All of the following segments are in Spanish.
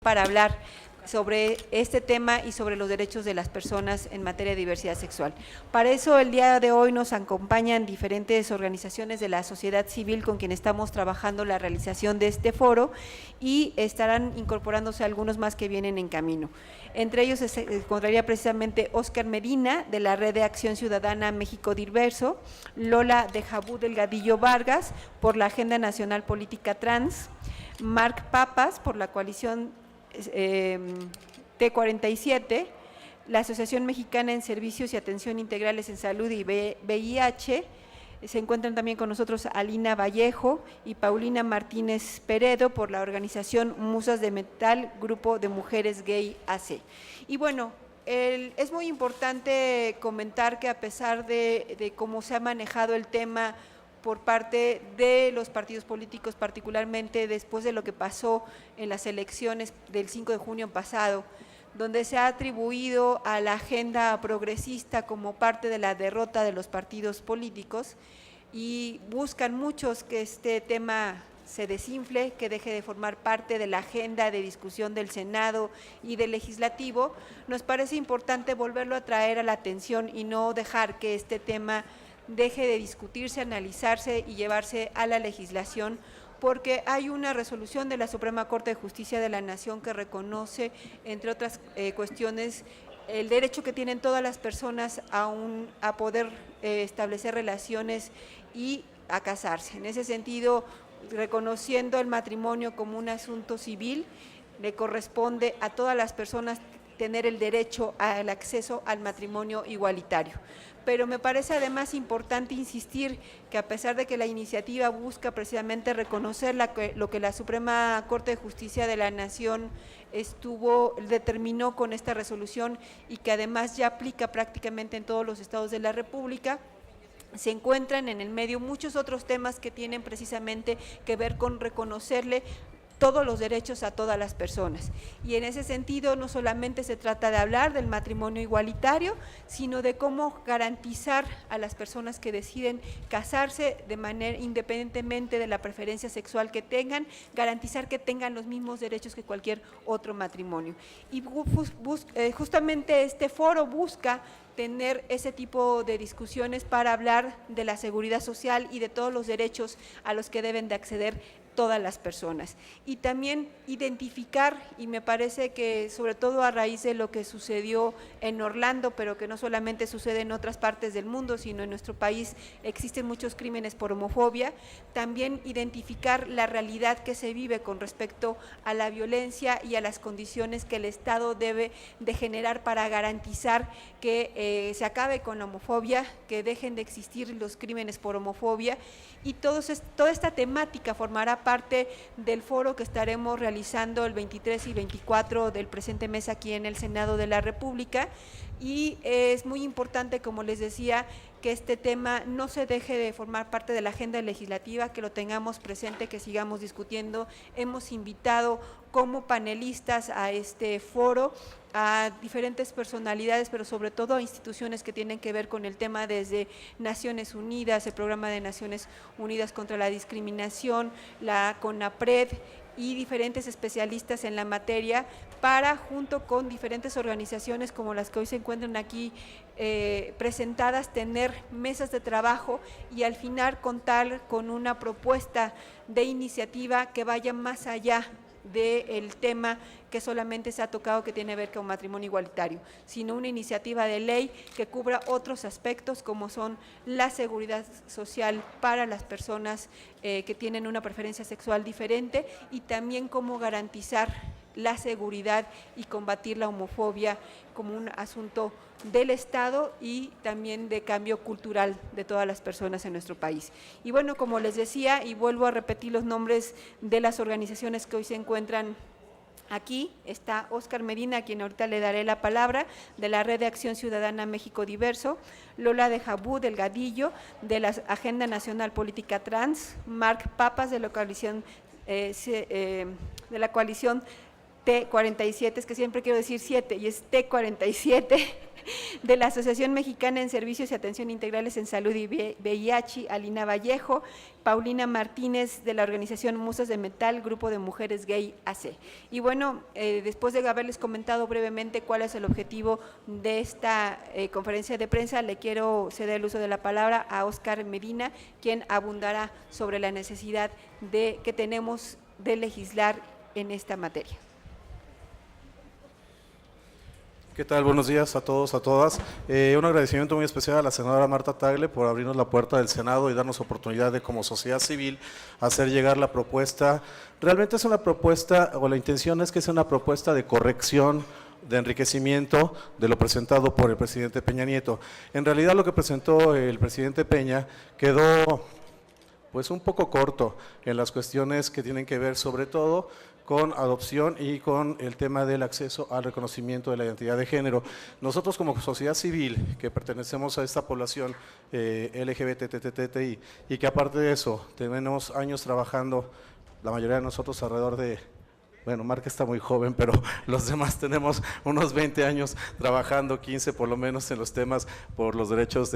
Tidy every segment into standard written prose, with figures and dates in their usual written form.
para hablar sobre este tema y sobre los derechos de las personas en materia de diversidad sexual. Para eso el día de hoy nos acompañan diferentes organizaciones de la sociedad civil con quien estamos trabajando la realización de este foro y estarán incorporándose algunos más que vienen en camino. Entre ellos se encontraría precisamente Óscar Medina de la Red de Acción Ciudadana México Diverso, Lola de Jabú Delgadillo Vargas por la Agenda Nacional Política Trans, Marc Papas por la coalición T47, la Asociación Mexicana en Servicios y Atención Integrales en Salud y VIH, se encuentran también con nosotros Alina Vallejo y Paulina Martínez Peredo por la organización Musas de Metal, Grupo de Mujeres Gay AC. Y bueno, es muy importante comentar que a pesar de cómo se ha manejado el tema por parte de los partidos políticos, particularmente después de lo que pasó en las elecciones del 5 de junio pasado, donde se ha atribuido a la agenda progresista como parte de la derrota de los partidos políticos y buscan muchos que este tema se desinfle, que deje de formar parte de la agenda de discusión del Senado y del Legislativo. Nos parece importante volverlo a traer a la atención y no dejar que este tema deje de discutirse, analizarse y llevarse a la legislación, porque hay una resolución de la Suprema Corte de Justicia de la Nación que reconoce, entre otras cuestiones, el derecho que tienen todas las personas a poder establecer relaciones y a casarse. En ese sentido, reconociendo el matrimonio como un asunto civil, le corresponde a todas las personas tener el derecho al acceso al matrimonio igualitario. Pero me parece además importante insistir que a pesar de que la iniciativa busca precisamente reconocer lo que la Suprema Corte de Justicia de la Nación determinó con esta resolución y que además ya aplica prácticamente en todos los estados de la República, se encuentran en el medio muchos otros temas que tienen precisamente que ver con reconocerle todos los derechos a todas las personas. Y en ese sentido no solamente se trata de hablar del matrimonio igualitario, sino de cómo garantizar a las personas que deciden casarse de manera independientemente de la preferencia sexual que tengan, garantizar que tengan los mismos derechos que cualquier otro matrimonio. Y justamente este foro busca tener ese tipo de discusiones para hablar de la seguridad social y de todos los derechos a los que deben de acceder todas las personas. Y también identificar, y me parece que sobre todo a raíz de lo que sucedió en Orlando, pero que no solamente sucede en otras partes del mundo, sino en nuestro país existen muchos crímenes por homofobia, también identificar la realidad que se vive con respecto a la violencia y a las condiciones que el Estado debe de generar para garantizar que se acabe con la homofobia, que dejen de existir los crímenes por homofobia, y toda esta temática formará parte del foro que estaremos realizando el 23 y 24 del presente mes aquí en el Senado de la República. Y es muy importante, como les decía, que este tema no se deje de formar parte de la agenda legislativa, que lo tengamos presente, que sigamos discutiendo. Hemos invitado como panelistas a este foro a diferentes personalidades, pero sobre todo a instituciones que tienen que ver con el tema, desde Naciones Unidas, el Programa de Naciones Unidas contra la Discriminación, la CONAPRED y diferentes especialistas en la materia, para, junto con diferentes organizaciones como las que hoy se encuentran aquí presentadas, tener mesas de trabajo y al final contar con una propuesta de iniciativa que vaya más allá del tema que solamente se ha tocado, que tiene que ver con matrimonio igualitario, sino una iniciativa de ley que cubra otros aspectos como son la seguridad social para las personas que tienen una preferencia sexual diferente, y también cómo garantizar la seguridad y combatir la homofobia como un asunto del Estado y también de cambio cultural de todas las personas en nuestro país. Y bueno, como les decía, y vuelvo a repetir los nombres de las organizaciones que hoy se encuentran aquí, está Óscar Medina, a quien ahorita le daré la palabra, de la Red de Acción Ciudadana México Diverso, Lola de Jabú Delgadillo, de la Agenda Nacional Política Trans, Marc Papas, de la coalición T47, es que siempre quiero decir 7 y es T47, de la Asociación Mexicana en Servicios y Atención Integrales en Salud y VIH, Alina Vallejo, Paulina Martínez de la organización Musas de Metal, Grupo de Mujeres Gay AC. Y bueno, después de haberles comentado brevemente cuál es el objetivo de esta conferencia de prensa, le quiero ceder el uso de la palabra a Óscar Medina, quien abundará sobre la necesidad que tenemos de legislar en esta materia. ¿Qué tal? Buenos días a todos, a todas. Un agradecimiento muy especial a la senadora Marta Tagle por abrirnos la puerta del Senado y darnos oportunidad de, como sociedad civil, hacer llegar la propuesta. Realmente es una propuesta, o la intención es que sea una propuesta de corrección, de enriquecimiento de lo presentado por el presidente Peña Nieto. En realidad lo que presentó el presidente Peña quedó pues un poco corto en las cuestiones que tienen que ver sobre todo con adopción y con el tema del acceso al reconocimiento de la identidad de género. Nosotros como sociedad civil que pertenecemos a esta población LGBTTI y que aparte de eso tenemos años trabajando, la mayoría de nosotros alrededor de, bueno, Marca está muy joven, pero los demás tenemos unos 20 años trabajando, 15 por lo menos en los temas por los derechos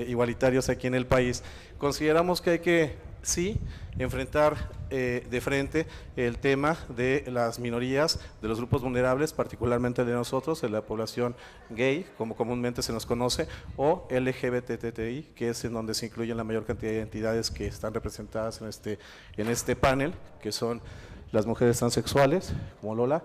igualitarios aquí en el país. Consideramos que hay que, sí, enfrentar de frente el tema de las minorías, de los grupos vulnerables, particularmente de nosotros, de la población gay, como comúnmente se nos conoce, o LGBTTI, que es en donde se incluyen la mayor cantidad de entidades que están representadas en este panel, que son las mujeres transexuales, como Lola,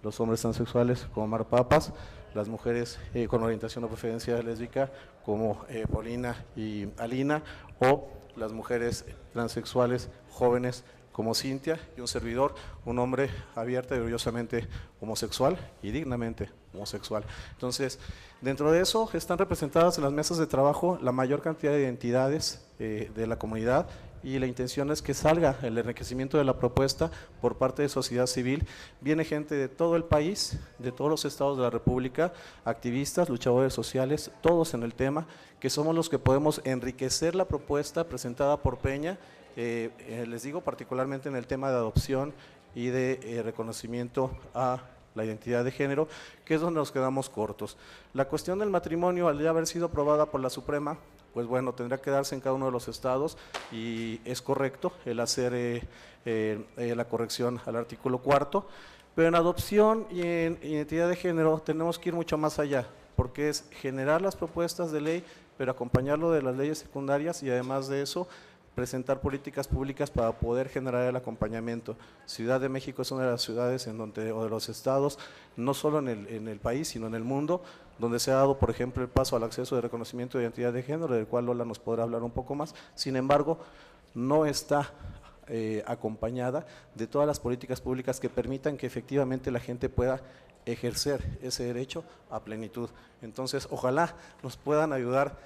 los hombres transexuales, como Mar Papas, las mujeres con orientación o preferencia lésbica, como Paulina y Alina, o las mujeres transexuales jóvenes, como Cintia, y un servidor, un hombre abierto y orgullosamente homosexual y dignamente homosexual. Entonces, dentro de eso están representadas en las mesas de trabajo la mayor cantidad de identidades de la comunidad, y la intención es que salga el enriquecimiento de la propuesta por parte de sociedad civil. Viene gente de todo el país, de todos los estados de la República, activistas, luchadores sociales, todos en el tema, que somos los que podemos enriquecer la propuesta presentada por Peña, les digo particularmente en el tema de adopción y de reconocimiento a la identidad de género, que es donde nos quedamos cortos. La cuestión del matrimonio, al ya haber sido aprobada por la Suprema, pues bueno, tendrá que darse en cada uno de los estados y es correcto el hacer la corrección al artículo 4, pero en adopción y en identidad de género tenemos que ir mucho más allá, porque es generar las propuestas de ley, pero acompañarlo de las leyes secundarias y además de eso, presentar políticas públicas para poder generar el acompañamiento. Ciudad de México es una de las ciudades en donde, o de los estados, no solo en el país, sino en el mundo, donde se ha dado, por ejemplo, el paso al acceso de reconocimiento de identidad de género, del cual Lola nos podrá hablar un poco más. Sin embargo, no está acompañada de todas las políticas públicas que permitan que efectivamente la gente pueda ejercer ese derecho a plenitud. Entonces, ojalá nos puedan ayudar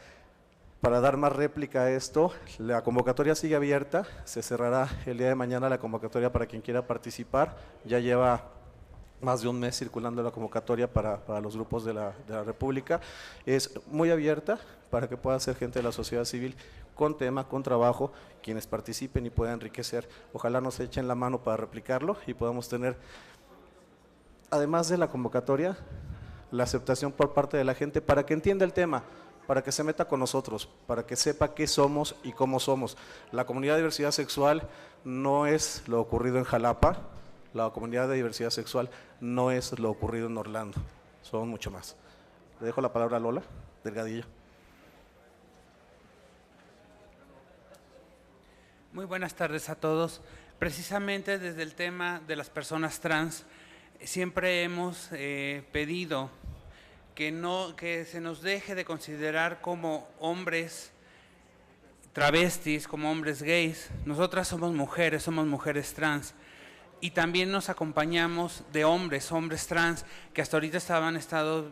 para dar más réplica a esto. La convocatoria sigue abierta, se cerrará el día de mañana la convocatoria para quien quiera participar, ya lleva más de un mes circulando la convocatoria para los grupos de la República, es muy abierta para que pueda ser gente de la sociedad civil con tema, con trabajo, quienes participen y puedan enriquecer. Ojalá nos echen la mano para replicarlo y podamos tener, además de la convocatoria, la aceptación por parte de la gente para que entienda el tema, para que se meta con nosotros, para que sepa qué somos y cómo somos. La comunidad de diversidad sexual no es lo ocurrido en Jalapa, la comunidad de diversidad sexual no es lo ocurrido en Orlando, son mucho más. Le dejo la palabra a Lola Delgadillo. Muy buenas tardes a todos. Precisamente desde el tema de las personas trans, siempre hemos pedido que se nos deje de considerar como hombres travestis, como hombres gays. Nosotras somos mujeres trans, y también nos acompañamos de hombres trans que hasta ahorita han estado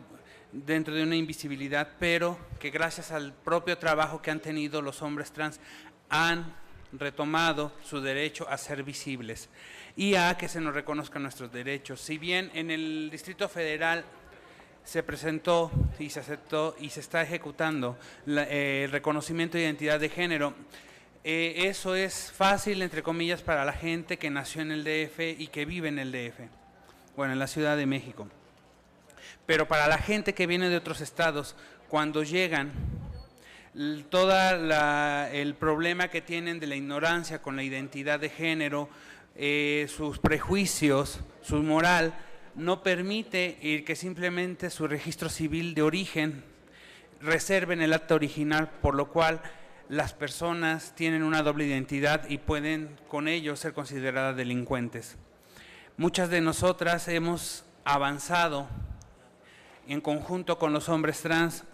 dentro de una invisibilidad, pero que gracias al propio trabajo que han tenido los hombres trans han retomado su derecho a ser visibles y a que se nos reconozcan nuestros derechos. Si bien en el Distrito Federal se presentó y se aceptó y se está ejecutando el reconocimiento de identidad de género, eso es fácil, entre comillas, para la gente que nació en el DF y que vive en el DF, bueno, en la Ciudad de México. Pero para la gente que viene de otros estados, cuando llegan, el problema que tienen de la ignorancia con la identidad de género, sus prejuicios, su moral, no permite que simplemente su registro civil de origen reserven el acta original, por lo cual las personas tienen una doble identidad y pueden con ello ser consideradas delincuentes. Muchas de nosotras hemos avanzado en conjunto con los hombres trans,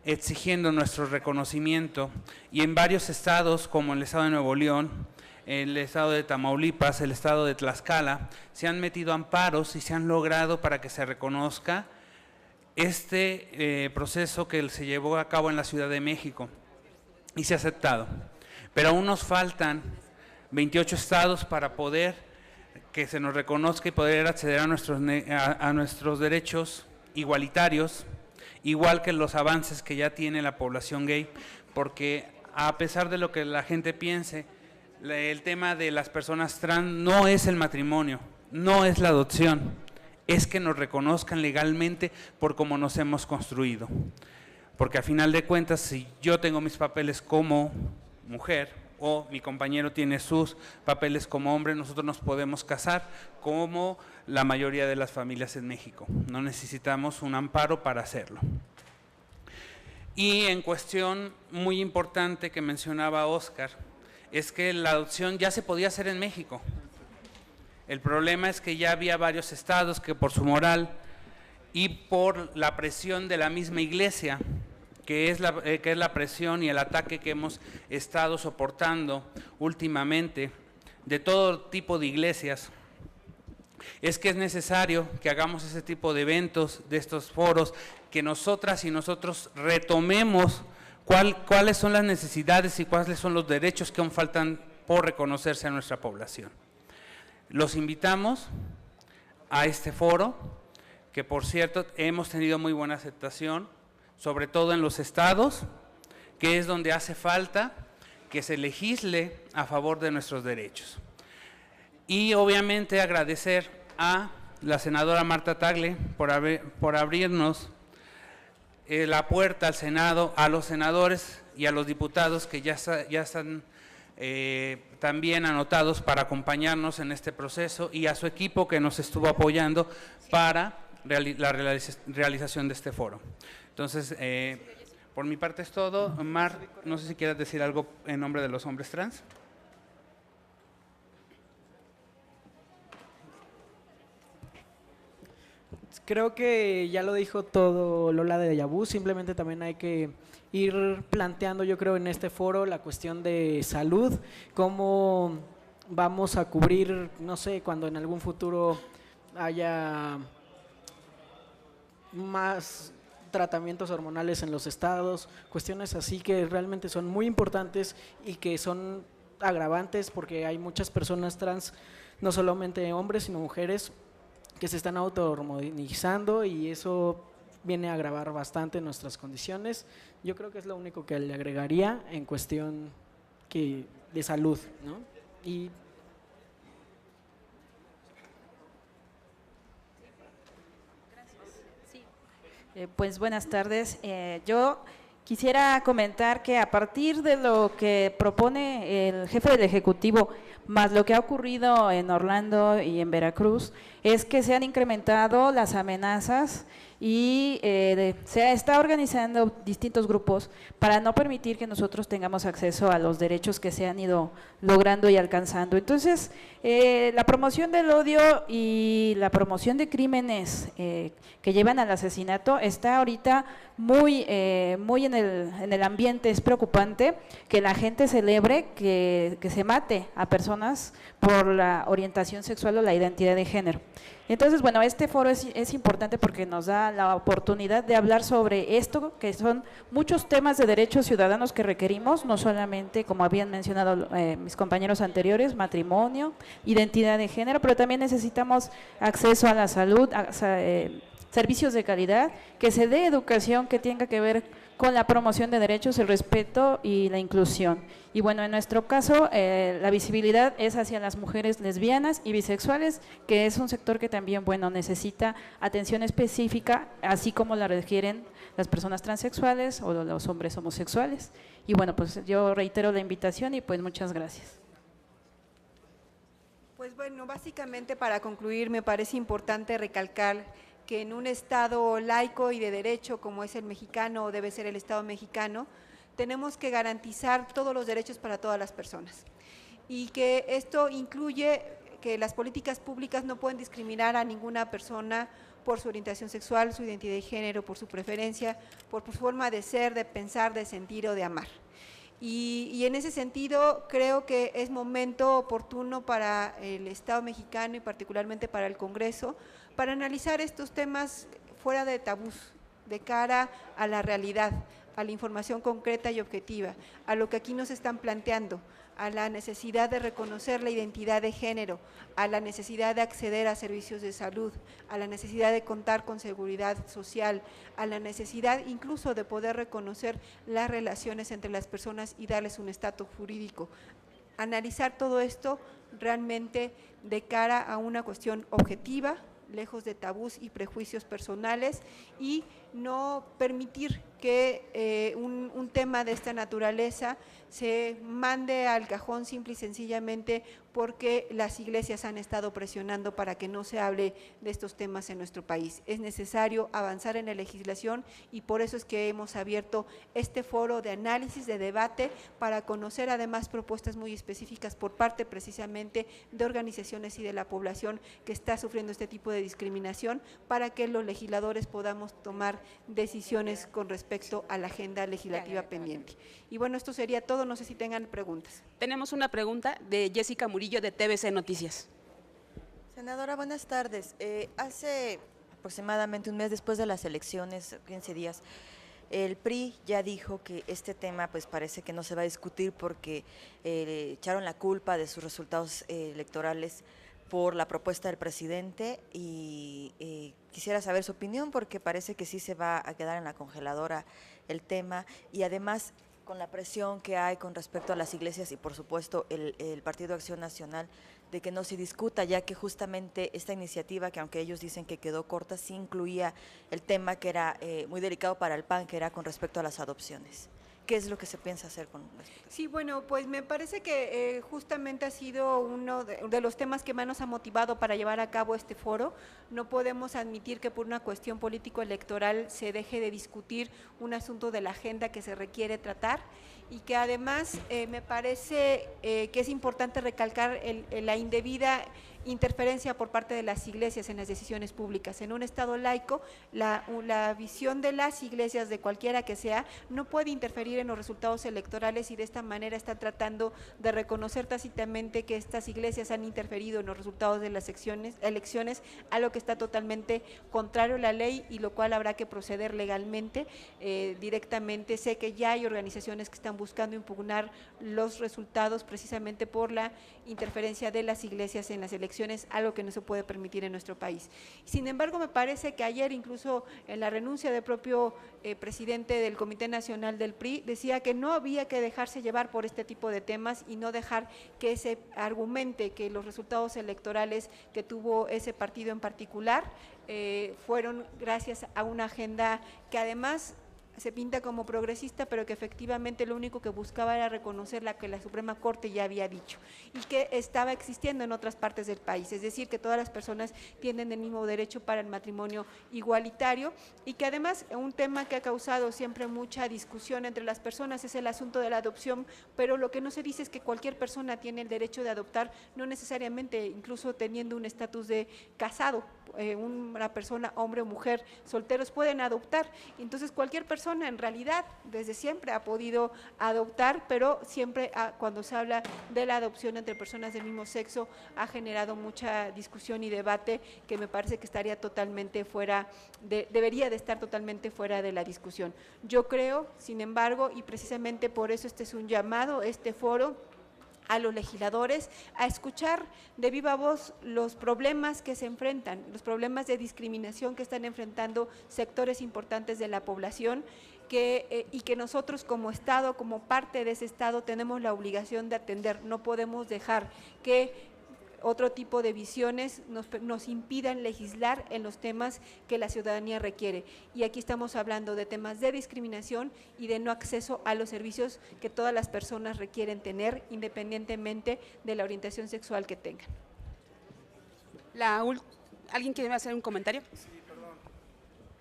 exigiendo nuestro reconocimiento, y en varios estados, como el estado de Nuevo León, el estado de Tamaulipas, el estado de Tlaxcala, se han metido amparos y se han logrado para que se reconozca este proceso que se llevó a cabo en la Ciudad de México y se ha aceptado. Pero aún nos faltan 28 estados para poder que se nos reconozca y poder acceder a nuestros derechos igualitarios, igual que los avances que ya tiene la población gay, porque a pesar de lo que la gente piense, el tema de las personas trans no es el matrimonio, no es la adopción, es que nos reconozcan legalmente por cómo nos hemos construido. Porque a final de cuentas, si yo tengo mis papeles como mujer o mi compañero tiene sus papeles como hombre, nosotros nos podemos casar como la mayoría de las familias en México. No necesitamos un amparo para hacerlo. Y en cuestión muy importante que mencionaba Óscar, es que la adopción ya se podía hacer en México. El problema es que ya había varios estados que por su moral y por la presión de la misma iglesia, que es la presión y el ataque que hemos estado soportando últimamente de todo tipo de iglesias, es que es necesario que hagamos ese tipo de eventos, de estos foros, que nosotras y nosotros retomemos cuáles son las necesidades y cuáles son los derechos que aún faltan por reconocerse a nuestra población. Los invitamos a este foro, que por cierto hemos tenido muy buena aceptación, sobre todo en los estados, que es donde hace falta que se legisle a favor de nuestros derechos. Y obviamente agradecer a la senadora Marta Tagle por abrirnos la puerta al Senado, a los senadores y a los diputados que ya están también anotados para acompañarnos en este proceso, y a su equipo que nos estuvo apoyando para la realización de este foro. Entonces, por mi parte es todo. Mar, no sé si quieras decir algo en nombre de los hombres trans. Creo que ya lo dijo todo Lola de Yabú, simplemente también hay que ir planteando, yo creo, en este foro la cuestión de salud, cómo vamos a cubrir, no sé, cuando en algún futuro haya más tratamientos hormonales en los estados, cuestiones así que realmente son muy importantes y que son agravantes, porque hay muchas personas trans, no solamente hombres sino mujeres, que se están autohormonizando, y eso viene a agravar bastante nuestras condiciones. Yo creo que es lo único que le agregaría en cuestión de salud, ¿no? Y pues buenas tardes. Yo quisiera comentar que a partir de lo que propone el jefe del Ejecutivo, más lo que ha ocurrido en Orlando y en Veracruz, es que se han incrementado las amenazas y se está organizando distintos grupos para no permitir que nosotros tengamos acceso a los derechos que se han ido logrando y alcanzando. Entonces, la promoción del odio y la promoción de crímenes que llevan al asesinato está ahorita muy en el ambiente. Es preocupante que la gente celebre que se mate a personas por la orientación sexual o la identidad de género. Entonces, bueno, este foro es importante porque nos da la oportunidad de hablar sobre esto, que son muchos temas de derechos ciudadanos que requerimos, no solamente, como habían mencionado mis compañeros anteriores, matrimonio, identidad de género, pero también necesitamos acceso a la salud, servicios de calidad, que se dé educación que tenga que ver con la promoción de derechos, el respeto y la inclusión. Y bueno, en nuestro caso, la visibilidad es hacia las mujeres lesbianas y bisexuales, que es un sector que también, bueno, necesita atención específica, así como la requieren las personas transexuales o los hombres homosexuales. Y bueno, pues yo reitero la invitación y pues muchas gracias. Pues bueno, básicamente para concluir me parece importante recalcar que en un Estado laico y de derecho como es el mexicano o debe ser el Estado mexicano, tenemos que garantizar todos los derechos para todas las personas y que esto incluye que las políticas públicas no pueden discriminar a ninguna persona por su orientación sexual, su identidad de género, por su preferencia, por su forma de ser, de pensar, de sentir o de amar. Y en ese sentido creo que es momento oportuno para el Estado mexicano y particularmente para el Congreso para analizar estos temas fuera de tabús, de cara a la realidad, a la información concreta y objetiva, a lo que aquí nos están planteando, a la necesidad de reconocer la identidad de género, a la necesidad de acceder a servicios de salud, a la necesidad de contar con seguridad social, a la necesidad incluso de poder reconocer las relaciones entre las personas y darles un estatus jurídico. Analizar todo esto realmente de cara a una cuestión objetiva, lejos de tabús y prejuicios personales y no permitir que un tema de esta naturaleza se mande al cajón simple y sencillamente porque las iglesias han estado presionando para que no se hable de estos temas en nuestro país. Es necesario avanzar en la legislación y por eso es que hemos abierto este foro de análisis, de debate, para conocer además propuestas muy específicas por parte precisamente de organizaciones y de la población que está sufriendo este tipo de discriminación, para que los legisladores podamos tomar decisiones con respecto a la agenda legislativa pendiente. Y bueno, esto sería todo, no sé si tengan preguntas. Tenemos una pregunta de Jessica Murillo de TVC Noticias. Senadora, buenas tardes. Hace aproximadamente un mes después de las elecciones, 15 días, el PRI ya dijo que este tema pues parece que no se va a discutir porque echaron la culpa de sus resultados electorales por la propuesta del presidente y quisiera saber su opinión porque parece que sí se va a quedar en la congeladora el tema y además con la presión que hay con respecto a las iglesias y por supuesto el Partido Acción Nacional de que no se discuta, ya que justamente esta iniciativa, que aunque ellos dicen que quedó corta, sí incluía el tema que era muy delicado para el PAN, que era con respecto a las adopciones. ¿Qué es lo que se piensa hacer con respecto? Sí, bueno, pues me parece que justamente ha sido uno de los temas que más nos ha motivado para llevar a cabo este foro. No podemos admitir que por una cuestión político-electoral se deje de discutir un asunto de la agenda que se requiere tratar y que además me parece que es importante recalcar la indebida interferencia por parte de las iglesias en las decisiones públicas. En un Estado laico, la visión de las iglesias, de cualquiera que sea, no puede interferir en los resultados electorales y de esta manera está tratando de reconocer tácitamente que estas iglesias han interferido en los resultados de las elecciones, algo que está totalmente contrario a la ley y lo cual habrá que proceder legalmente, directamente. Sé que ya hay organizaciones que están buscando impugnar los resultados precisamente por la interferencia de las iglesias en las elecciones, algo que no se puede permitir en nuestro país. Sin embargo, me parece que ayer incluso en la renuncia del propio presidente del Comité Nacional del PRI decía que no había que dejarse llevar por este tipo de temas y no dejar que se argumente que los resultados electorales que tuvo ese partido en particular fueron gracias a una agenda que además se pinta como progresista, pero que efectivamente lo único que buscaba era reconocer la que la Suprema Corte ya había dicho y que estaba existiendo en otras partes del país, es decir, que todas las personas tienen el mismo derecho para el matrimonio igualitario y que además un tema que ha causado siempre mucha discusión entre las personas es el asunto de la adopción, pero lo que no se dice es que cualquier persona tiene el derecho de adoptar, no necesariamente incluso teniendo un estatus de casado, una persona, hombre o mujer, solteros pueden adoptar, entonces cualquier persona en realidad desde siempre ha podido adoptar, pero siempre cuando se habla de la adopción entre personas del mismo sexo ha generado mucha discusión y debate que me parece que estaría totalmente fuera, debería de estar totalmente fuera de la discusión. Yo creo, sin embargo, y precisamente por eso este es un llamado, este foro, a los legisladores a escuchar de viva voz los problemas que se enfrentan, los problemas de discriminación que están enfrentando sectores importantes de la población, y que nosotros como Estado, como parte de ese Estado, tenemos la obligación de atender. No podemos dejar que otro tipo de visiones nos impidan legislar en los temas que la ciudadanía requiere. Y aquí estamos hablando de temas de discriminación y de no acceso a los servicios que todas las personas requieren tener, independientemente de la orientación sexual que tengan. ¿Alguien quiere hacer un comentario?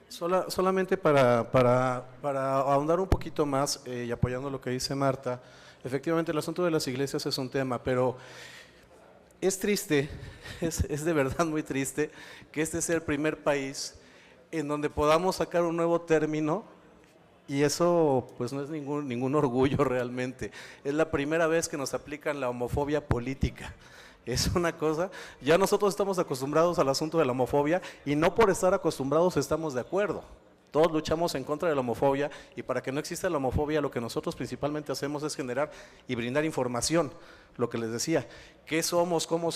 Solamente para ahondar un poquito más y apoyando lo que dice Marta, efectivamente el asunto de las iglesias es un tema, pero es triste, es de verdad muy triste que este sea el primer país en donde podamos sacar un nuevo término, y eso pues no es ningún orgullo realmente. Es la primera vez que nos aplican la homofobia política. Es una cosa, ya nosotros estamos acostumbrados al asunto de la homofobia y no por estar acostumbrados estamos de acuerdo. Todos luchamos en contra de la homofobia, y para que no exista la homofobia lo que nosotros principalmente hacemos es generar y brindar información, lo que les decía, qué somos, cómo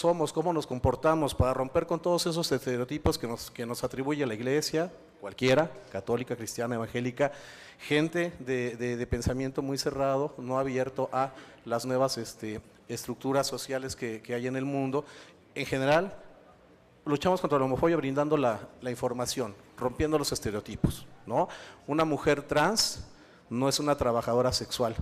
nos comportamos, para romper con todos esos estereotipos que nos atribuye la iglesia, cualquiera, católica, cristiana, evangélica, gente de pensamiento muy cerrado, no abierto a las nuevas estructuras sociales que hay en el mundo. En general, luchamos contra la homofobia brindando la información, rompiendo los estereotipos, ¿no? Una mujer trans no es una trabajadora sexual,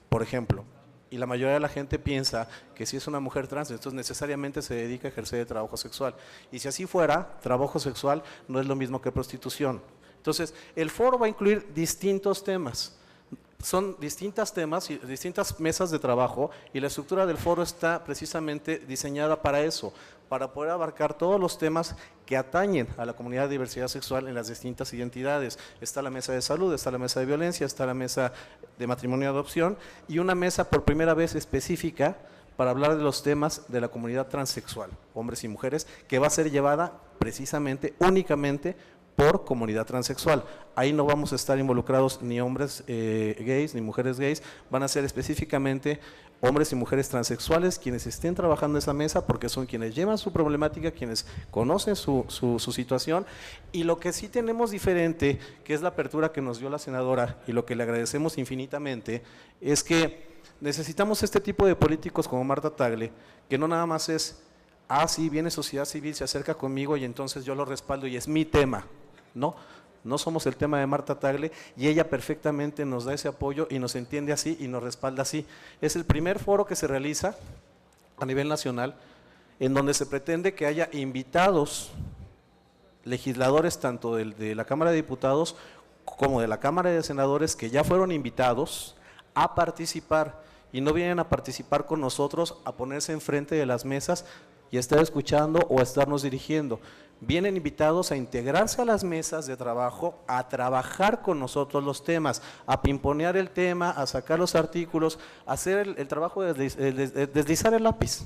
por ejemplo, y la mayoría de la gente piensa que si es una mujer trans, entonces necesariamente se dedica a ejercer el trabajo sexual, y si así fuera, trabajo sexual no es lo mismo que prostitución. Entonces, el foro va a incluir distintos temas. Son distintos temas y distintas mesas de trabajo, y la estructura del foro está precisamente diseñada para eso, para poder abarcar todos los temas que atañen a la comunidad de diversidad sexual en las distintas identidades. Está la mesa de salud, está la mesa de violencia, está la mesa de matrimonio y adopción, y una mesa por primera vez específica para hablar de los temas de la comunidad transexual, hombres y mujeres, que va a ser llevada precisamente, únicamente, por comunidad transexual. Ahí no vamos a estar involucrados ni hombres gays ni mujeres gays, van a ser específicamente hombres y mujeres transexuales quienes estén trabajando en esa mesa, porque son quienes llevan su problemática, quienes conocen su situación. Y lo que sí tenemos diferente, que es la apertura que nos dio la senadora y lo que le agradecemos infinitamente, es que necesitamos este tipo de políticos como Marta Tagle, que no nada más es, sí, viene sociedad civil, se acerca conmigo y entonces yo lo respaldo y es mi tema. No somos el tema de Marta Tagle, y ella perfectamente nos da ese apoyo y nos entiende así y nos respalda así. Es el primer foro que se realiza a nivel nacional en donde se pretende que haya invitados, legisladores tanto de la Cámara de Diputados como de la Cámara de Senadores, que ya fueron invitados a participar, y no vienen a participar con nosotros a ponerse enfrente de las mesas y a estar escuchando o a estarnos dirigiendo. Vienen invitados a integrarse a las mesas de trabajo, a trabajar con nosotros los temas, a pimponear el tema, a sacar los artículos, a hacer el trabajo de deslizar el lápiz,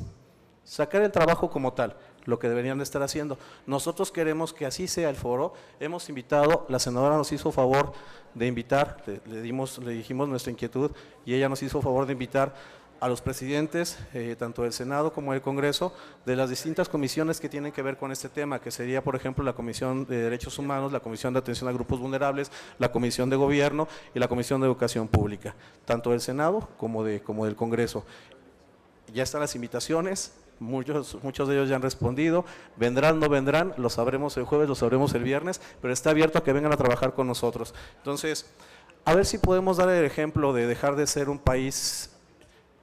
sacar el trabajo como tal, lo que deberían de estar haciendo. Nosotros queremos que así sea el foro. Hemos invitado, la senadora nos hizo favor de invitar, le dijimos nuestra inquietud, y ella nos hizo favor de invitar a los presidentes, tanto del Senado como del Congreso, de las distintas comisiones que tienen que ver con este tema, que sería, por ejemplo, la Comisión de Derechos Humanos, la Comisión de Atención a Grupos Vulnerables, la Comisión de Gobierno y la Comisión de Educación Pública, tanto del Senado como del Congreso. Ya están las invitaciones, muchos de ellos ya han respondido, vendrán, no vendrán, lo sabremos el jueves, lo sabremos el viernes, pero está abierto a que vengan a trabajar con nosotros. Entonces, a ver si podemos dar el ejemplo de dejar de ser un país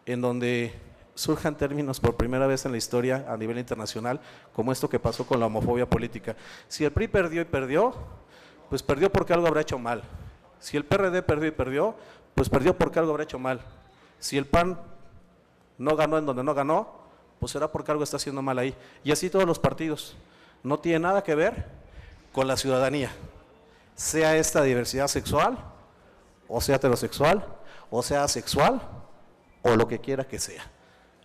en donde surjan términos por primera vez en la historia a nivel internacional, como esto que pasó con la homofobia política. Si el PRI perdió y perdió, pues perdió porque algo habrá hecho mal. Si el PRD perdió y perdió, pues perdió porque algo habrá hecho mal. Si el PAN no ganó en donde no ganó, pues será porque algo está haciendo mal ahí. Y así todos los partidos. No tiene nada que ver con la ciudadanía, sea esta diversidad sexual, o sea heterosexual, o sea asexual, o lo que quiera que sea.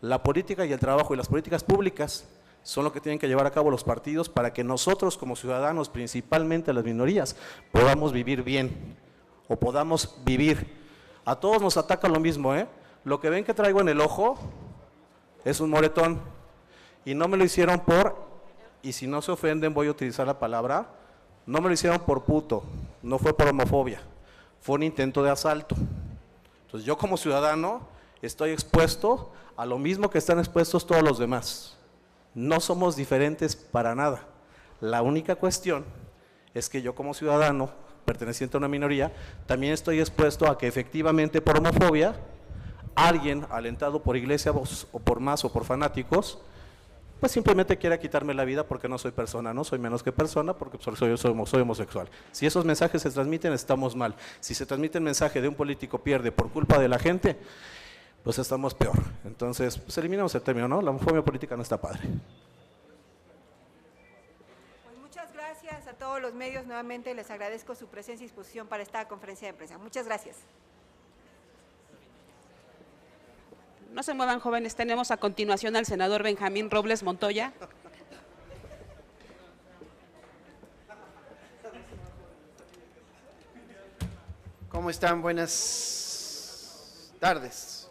La política y el trabajo y las políticas públicas son lo que tienen que llevar a cabo los partidos para que nosotros como ciudadanos, principalmente las minorías, podamos vivir bien o podamos vivir. A todos nos ataca lo mismo, Lo que ven que traigo en el ojo es un moretón y no me lo hicieron por, y si no se ofenden voy a utilizar la palabra, no me lo hicieron por puto, no fue por homofobia, fue un intento de asalto. Entonces yo como ciudadano estoy expuesto a lo mismo que están expuestos todos los demás. No somos diferentes para nada. La única cuestión es que yo como ciudadano, perteneciente a una minoría, también estoy expuesto a que efectivamente por homofobia, alguien alentado por iglesias o por más o por fanáticos, pues simplemente quiera quitarme la vida porque no soy persona, no soy menos que persona porque soy homosexual. Si esos mensajes se transmiten, estamos mal. Si se transmite el mensaje de un político pierde por culpa de la gente, pues estamos peor. Entonces, pues eliminamos el término, ¿no? La homofobia política no está padre. Pues muchas gracias a todos los medios. Nuevamente les agradezco su presencia y disposición para esta conferencia de prensa. Muchas gracias. No se muevan, jóvenes. Tenemos a continuación al senador Benjamín Robles Montoya. ¿Cómo están? Buenas tardes.